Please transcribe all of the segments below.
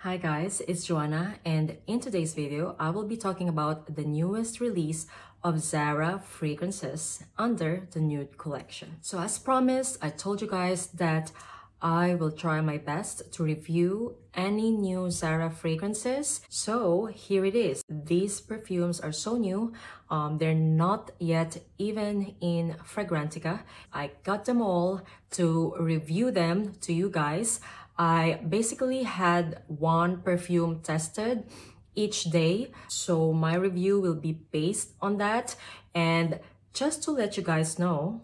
Hi guys, it's Joanna, and in today's video, I will be talking about the newest release of ZARA Fragrances under the Nude Collection. So as promised, I told you guys that I will try my best to review any new ZARA fragrances. So here it is. These perfumes are so new. They're not yet even in Fragrantica. I got them all to review them to you guys. I basically had one perfume tested each day, so my review will be based on that. And just to let you guys know,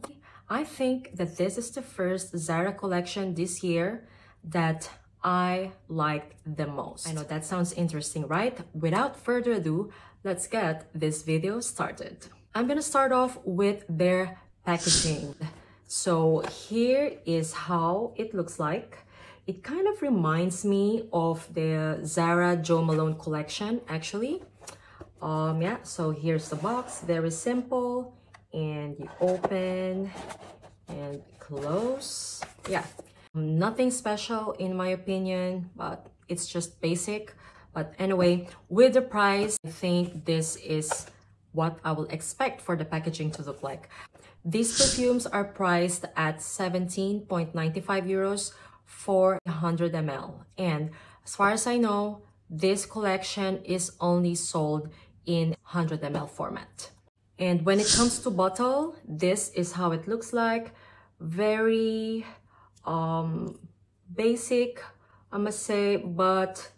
I think that this is the first ZARA collection this year that I liked the most. I know that sounds interesting, right? Without further ado, let's get this video started. I'm gonna start off with their packaging. So here is how it looks like. It kind of reminds me of the Zara Jo Malone collection, actually. Yeah, so here's the box, very simple. And you open and close. Yeah, nothing special in my opinion, but it's just basic. But anyway, with the price, I think this is what I will expect for the packaging to look like. These perfumes are priced at 17.95 euros for 100 ml. And as far as I know, this collection is only sold in 100 ml format. And when it comes to bottle, this is how it looks like. Very basic, I must say, but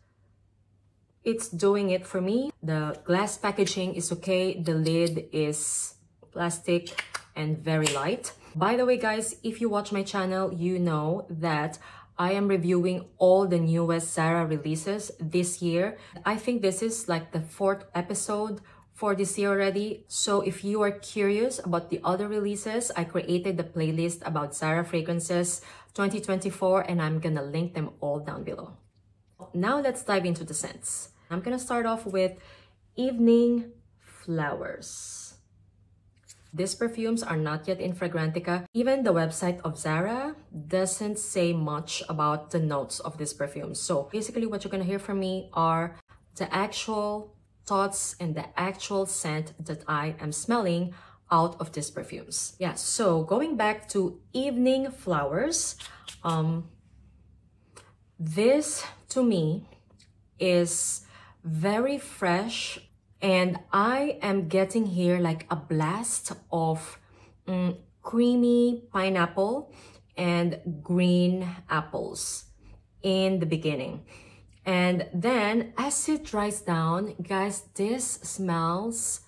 it's doing it for me. The glass packaging is okay. The lid is plastic and very light. By the way, guys, if you watch my channel, you know that I am reviewing all the newest ZARA releases this year. I think this is like the 4th episode for this year already. So if you are curious about the other releases, I created the playlist about ZARA Fragrances 2024 and I'm gonna link them all down below. Now let's dive into the scents. I'm gonna start off with Evening Flowers. These perfumes are not yet in Fragrantica. Even the website of ZARA doesn't say much about the notes of this perfume. So basically what you're gonna hear from me are the actual thoughts and the actual scent that I am smelling out of these perfumes. Yeah, so going back to Evening Flowers, this to me is very fresh. And I am getting here like a blast of creamy pineapple and green apples in the beginning. And then as it dries down, guys, this smells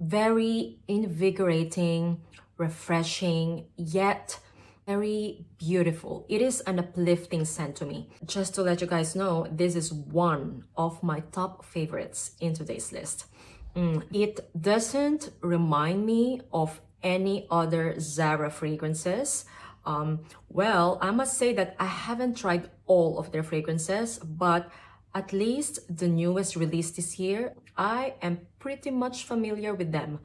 very invigorating, refreshing, yet very beautiful. It is an uplifting scent to me. Just to let you guys know, this is one of my top favorites in today's list. It doesn't remind me of any other ZARA fragrances. Well, I must say that I haven't tried all of their fragrances, but at least the newest release this year, I am pretty much familiar with them.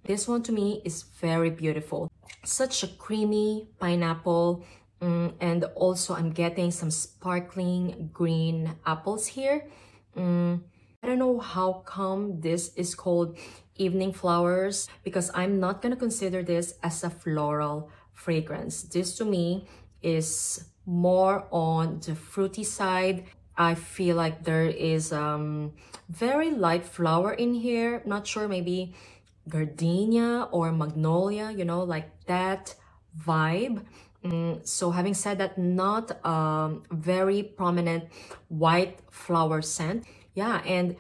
This one to me is very beautiful. Such a creamy pineapple, and also I'm getting some sparkling green apples here. I don't know how come this is called Evening Flowers, because I'm not gonna consider this as a floral fragrance. This to me is more on the fruity side. I feel like there is very light flower in here. Not sure, maybe gardenia or magnolia, you know, like that vibe. So having said that, not very prominent white flower scent. Yeah, and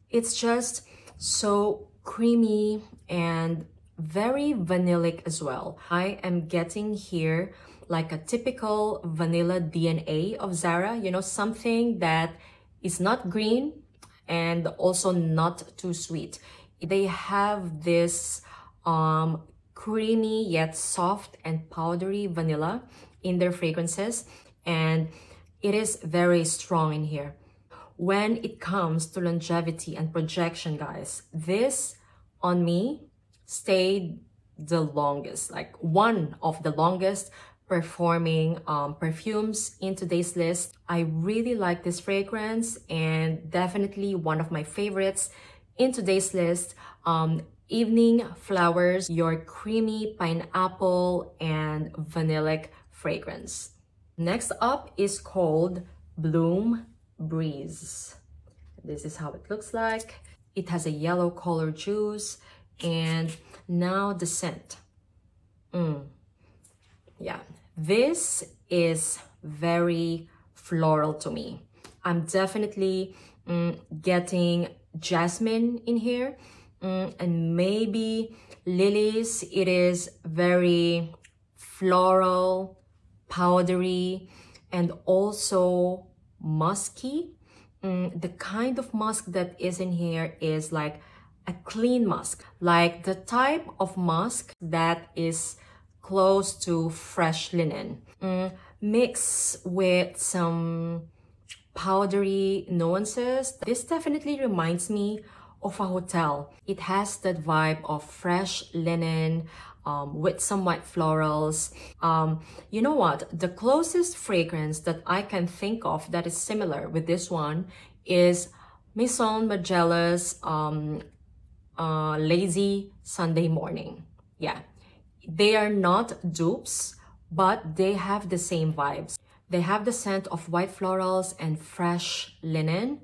it's just so creamy and very vanillic as well. I am getting here like a typical vanilla DNA of ZARA, you know, something that is not green and also not too sweet. They have this creamy yet soft and powdery vanilla in their fragrances, and it is very strong in here. When it comes to longevity and projection, guys, this on me stayed the longest, like one of the longest performing perfumes in today's list. I really like this fragrance and definitely one of my favorites in today's list. Evening Flowers, your creamy pineapple and vanillic fragrance. Next up is called Bloom Breeze. This is how it looks like. It has a yellow color juice, and now the scent. Yeah, this is very floral to me. I'm definitely getting jasmine in here, and maybe lilies. It is very floral, powdery, and also musky. The kind of musk that is in here is like a clean musk, like the type of musk that is close to fresh linen, mixed with some powdery nuances. This definitely reminds me of a hotel. It has that vibe of fresh linen with some white florals. You know what? The closest fragrance that I can think of that is similar with this one is Maison Margiela's Lazy Sunday Morning. Yeah, they are not dupes, but they have the same vibes. They have the scent of white florals and fresh linen.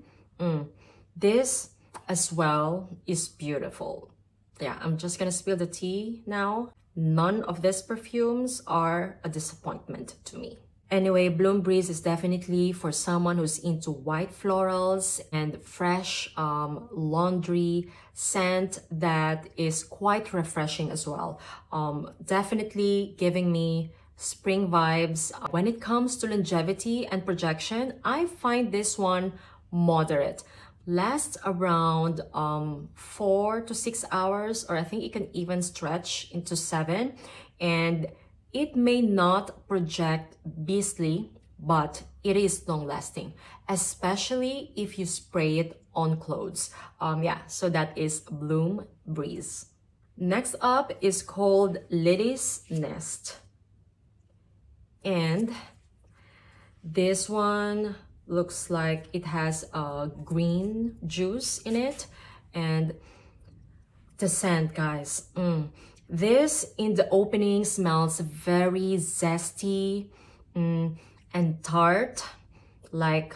This as well is beautiful. Yeah, I'm just gonna spill the tea now. None of these perfumes are a disappointment to me. Anyway, Bloom Breeze is definitely for someone who's into white florals and fresh laundry scent that is quite refreshing as well. Definitely giving me spring vibes. When it comes to longevity and projection, I find this one moderate. Lasts around 4 to 6 hours, or I think it can even stretch into 7. And it may not project beastly, but it is long lasting, especially if you spray it on clothes. Yeah, so that is Bloom Breeze. Next up is called Lady's Nest. And this one looks like it has a green juice in it, and the scent, guys. This in the opening smells very zesty and tart, like,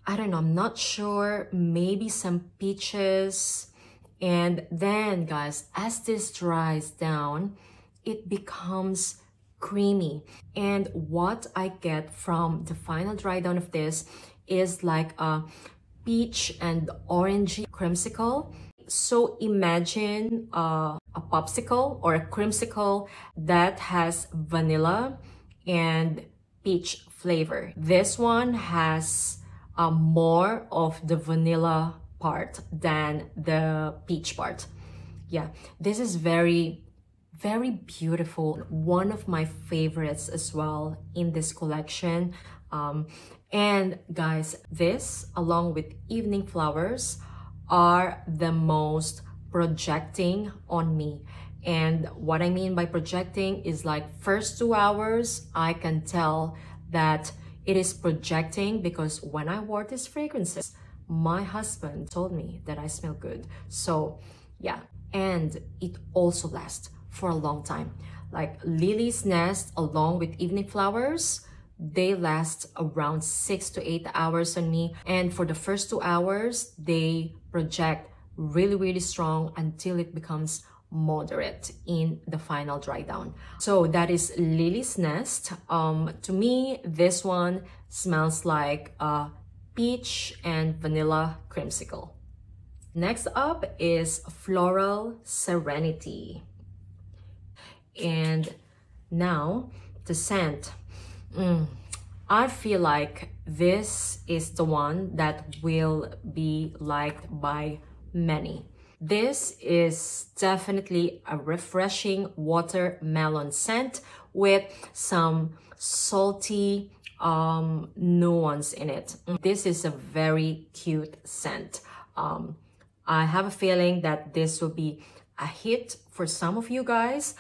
I don't know, I'm not sure, maybe some peaches. And then, guys, as this dries down, it becomes creamy. And what I get from the final dry down of this is like a peach and orangey creamsicle. So imagine a popsicle or a creamsicle that has vanilla and peach flavor. This one has more of the vanilla part than the peach part. Yeah, this is very beautiful. One of my favorites as well in this collection. And guys, this along with Evening Flowers are the most projecting on me. And what I mean by projecting is like first 2 hours, I can tell that it is projecting because when I wore these fragrances, my husband told me that I smell good. So yeah, and it also lasts for a long time. Like Lily's Nest along with Evening Flowers, they last around 6 to 8 hours on me. And for the first 2 hours, they project really strong until it becomes moderate in the final dry down. So that is Lily's Nest. To me, this one smells like a peach and vanilla creamsicle. Next up is Floral Serenity. And now the scent. I feel like this is the one that will be liked by many. This is definitely a refreshing watermelon scent with some salty nuance in it. This is a very cute scent. I have a feeling that this will be a hit for some of you guys.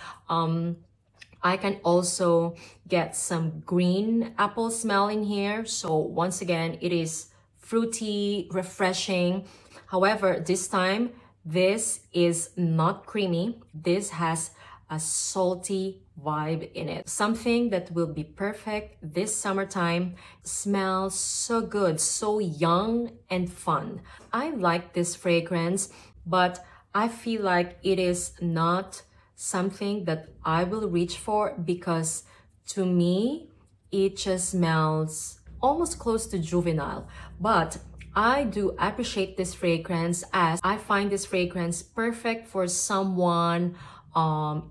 I can also get some green apple smell in here. So once again, it is fruity, refreshing. However, this time, this is not creamy. This has a salty vibe in it. Something that will be perfect this summertime. Smells so good, so young and fun. I like this fragrance, but I feel like it is not something that I will reach for because to me, it just smells almost close to juvenile. But I do appreciate this fragrance as I find this fragrance perfect for someone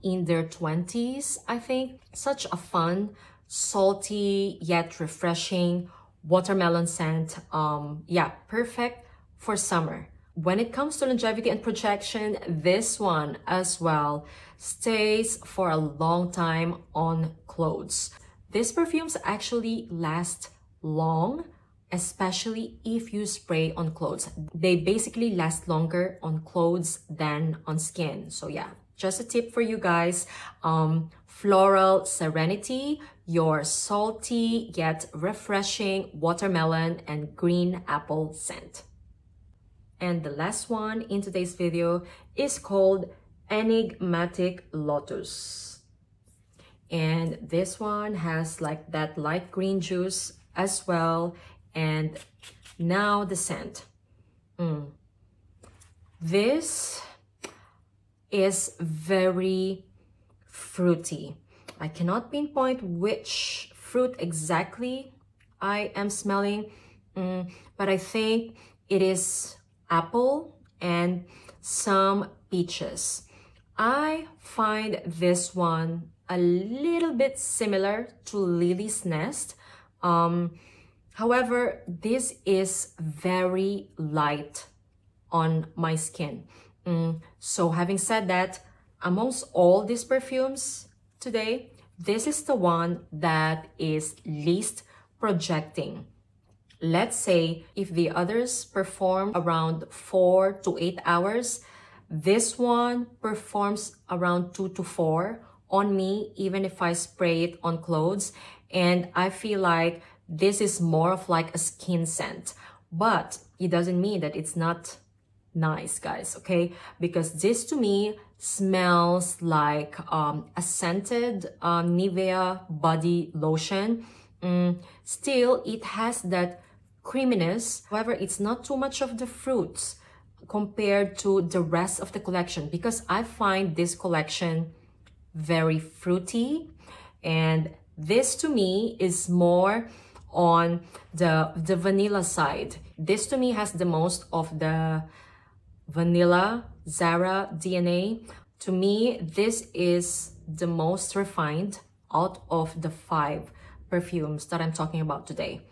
in their 20s, I think. Such a fun, salty, yet refreshing watermelon scent. Yeah, perfect for summer. When it comes to longevity and projection, this one as well stays for a long time on clothes. These perfumes actually last long, especially if you spray on clothes. They basically last longer on clothes than on skin. So yeah, just a tip for you guys. Floral Serenity, your salty yet refreshing watermelon and green apple scent. And the last one in today's video is called Enigmatic Lotus. And this one has like that light green juice as well. And now the scent. This is very fruity. I cannot pinpoint which fruit exactly I am smelling, but I think it is apple and some peaches. I find this one a little bit similar to Lily's Nest. However, this is very light on my skin. So having said that, amongst all these perfumes today, this is the one that is least projecting. Let's say if the others perform around 4 to 8 hours, this one performs around 2 to 4 on me, even if I spray it on clothes. And I feel like this is more of like a skin scent, but it doesn't mean that it's not nice, guys, okay? Because this to me smells like a scented Nivea body lotion. Still, it has that creaminess. However, it's not too much of the fruits compared to the rest of the collection, because I find this collection very fruity, and this to me is more on the vanilla side. This to me has the most of the vanilla ZARA DNA. To me, this is the most refined out of the 5 perfumes that I'm talking about today.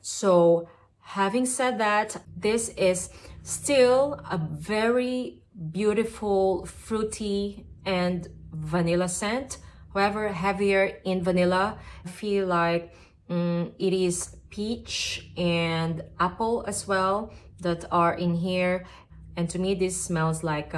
So having said that, this is still a very beautiful fruity and vanilla scent. However, heavier in vanilla. I feel like it is peach and apple as well that are in here. And to me, this smells like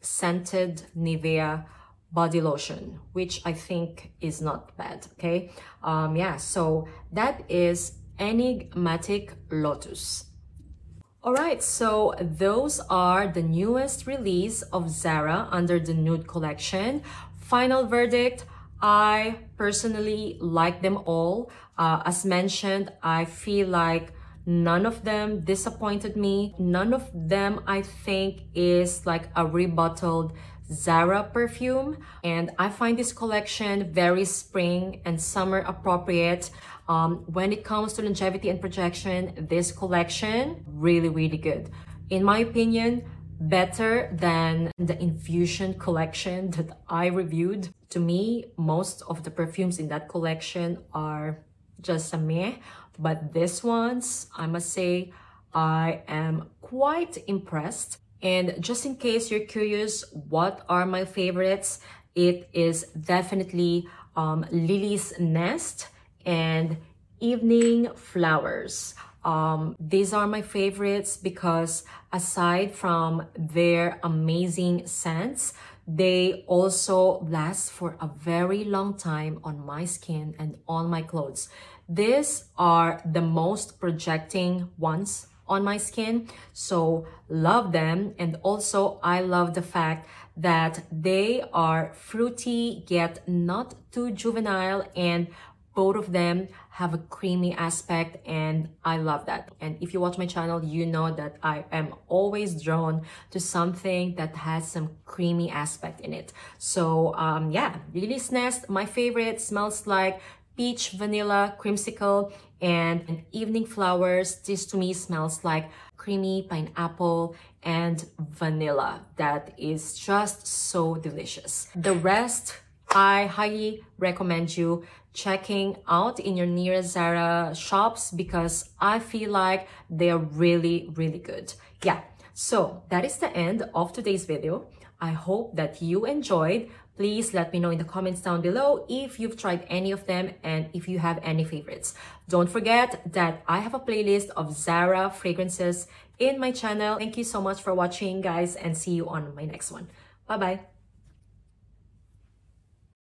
scented Nivea body lotion, which I think is not bad, okay? Yeah, so that is Enigmatic Lotus. All right, so those are the newest release of ZARA under the Nude Collection. Final verdict, I personally like them all. As mentioned, I feel like none of them disappointed me. None of them, I think, is like a rebottled ZARA perfume. And I find this collection very spring and summer appropriate. When it comes to longevity and projection, this collection, really, really good. In my opinion, better than the Infusion collection that I reviewed. To me, most of the perfumes in that collection are just a meh. But these ones, I must say, I am quite impressed. And just in case you're curious, what are my favorites? It is definitely Lily's Nest and Evening Flowers. These are my favorites because aside from their amazing scents, They also last for a very long time on my skin and on my clothes. These are the most projecting ones on my skin, so love them. And also I love the fact that they are fruity yet not too juvenile, and both of them have a creamy aspect, and I love that. And if you watch my channel, you know that I am always drawn to something that has some creamy aspect in it. So yeah, Lily's Nest, my favorite, smells like peach, vanilla, creamsicle, and evening flowers. This to me smells like creamy pineapple and vanilla. That is just so delicious. The rest, I highly recommend you checking out in your nearest Zara shops because I feel like they're really, really good. Yeah, so that is the end of today's video. I hope that you enjoyed. Please let me know in the comments down below if you've tried any of them and if you have any favorites. Don't forget that I have a playlist of ZARA fragrances in my channel. Thank you so much for watching, guys, and see you on my next one. Bye-bye.